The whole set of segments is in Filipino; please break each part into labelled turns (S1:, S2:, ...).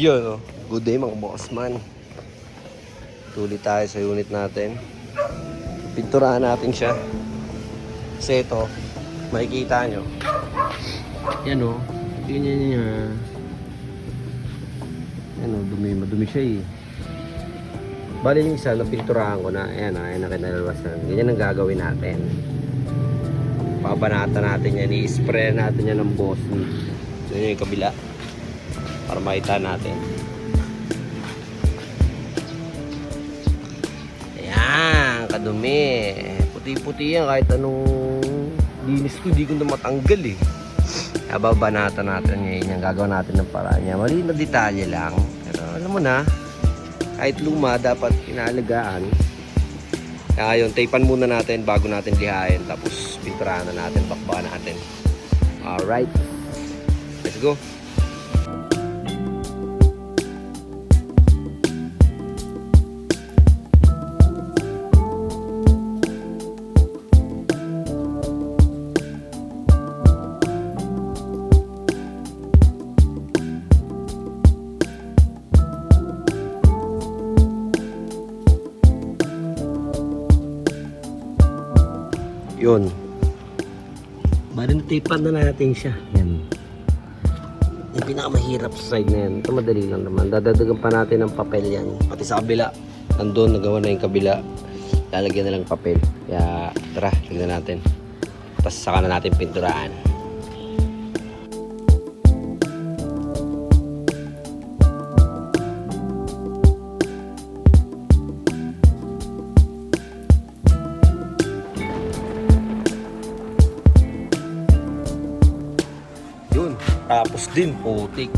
S1: Yun, oh. Good day mga boss man. Tuloy tayo sa unit natin. Pinturahan natin siya. Kasi ito, makikita nyo. Yan o. Tingnan niya. Yan o, madumi siya eh. Bali yung isa, napinturahan ko na. Ayan o, ayan na kinalabasan. Ganyan ang gagawin natin. Pabanatan natin yan. I-spray natin yan ng boss. Yan yung kabila. Para makita natin. Ayan, kadumi. Puti-puti yan kahit anong linis ko, di ko na matanggal eh. Babanatan natin ngayon yung gagawin natin ng paraan niya. Mali na detalye lang. Pero alam mo na, kahit luma, dapat inaalagaan. Kaya ngayon, tapean muna natin bago natin lihain. Tapos pinturahan na natin, bakbakan natin. Alright. Let's go. Yun. Bali natipan na natin siya. Yan. Yung pinakamahirap sa side na yan. Ito madali lang naman. Dadagdagan pa natin ng papel yan. Pati sa kabila. Nandun, nagawa na yung kabila. Lalagyan na lang papel. Kaya tara, tignan natin. Tapos saka na natin pinturaan. Tapos din, putik.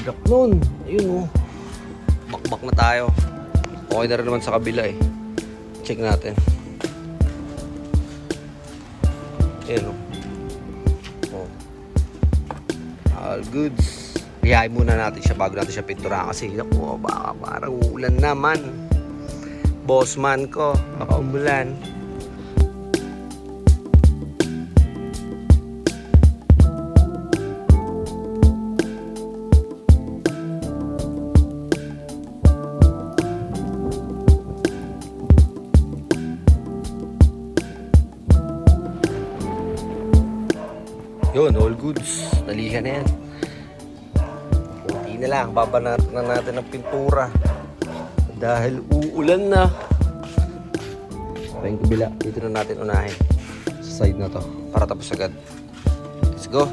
S1: Hirap nun. Ayun oh. Bakbak na tayo. Okay na rin naman sa kabila eh. Check natin. Ayun oh. All goods. Lihain muna natin siya bago natin siya pinturahan. Kasi naku, baka parang ulan naman. Boss man ko, baka umulan. Yun, all goods. Nalihan na yan. Kunti na lang. Babanat na natin ang pintura. Dahil uulan na. Yung kabila. Dito na natin unahin. Sa side na to. Para tapos agad. Let's go.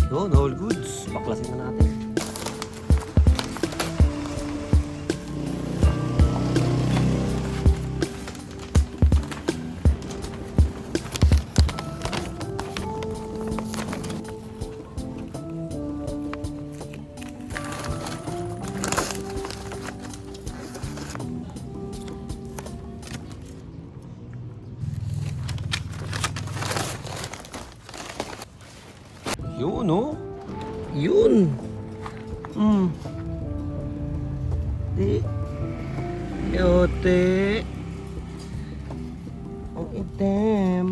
S1: Yun, all goods. Baklasin na natin. Yun, oh. Yun. Yote. Ang itim.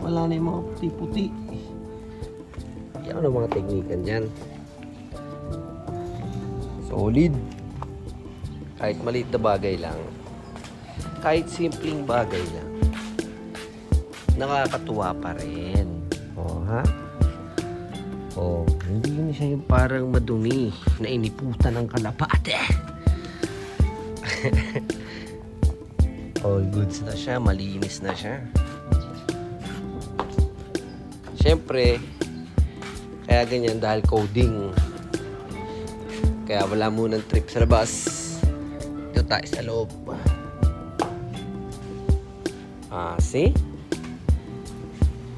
S1: Wala na yung mga puti-puti. Yan ang mga teknikan dyan. Solid. Kahit maliit na bagay lang. Kahit simpleng bagay lang. Nakakatuwa pa rin. O, ha? O, hindi yun siya yung parang madumi na iniputan ng kalapate. All goods na siya, malinis na siya. Siyempre, kaya ganyan dahil coding. Kaya wala munang trip sa labas. Dito tayo sa loob. See?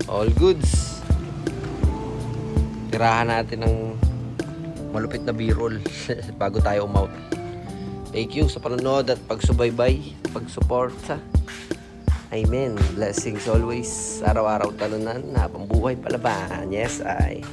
S1: All goods. Tirahan natin ng malupit na b-roll bago tayo umout. Thank you sa panonood at pagsubaybay, pagsuporta. Amen. Blessings always. Araw-araw talunan, habang buhay palaban. Yes, I.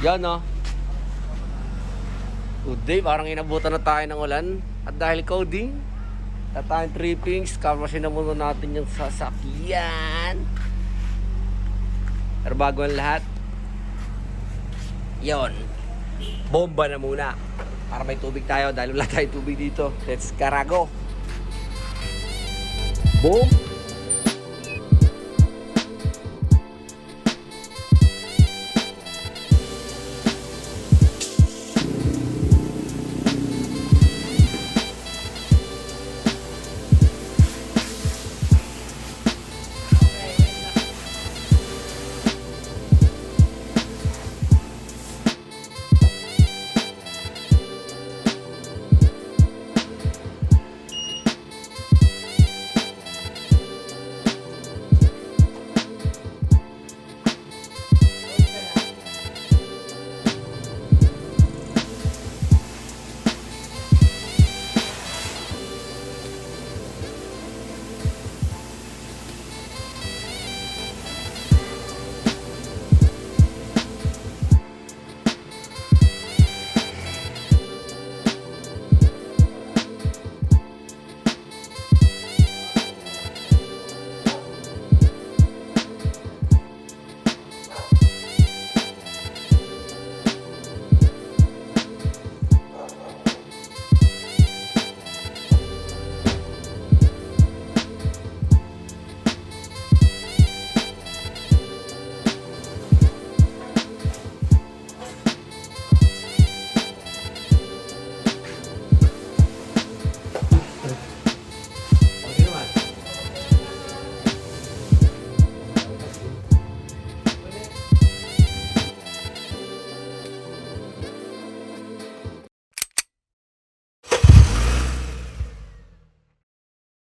S1: Yan o. Good day, parang inabutan na tayo ng ulan. At dahil coding, tatayang trippings, kamasin na muna natin yung sasakyan. Pero bago ang lahat, yon, bomba na muna. Para may tubig tayo dahil wala tayong tubig dito. Let's karago. Boom!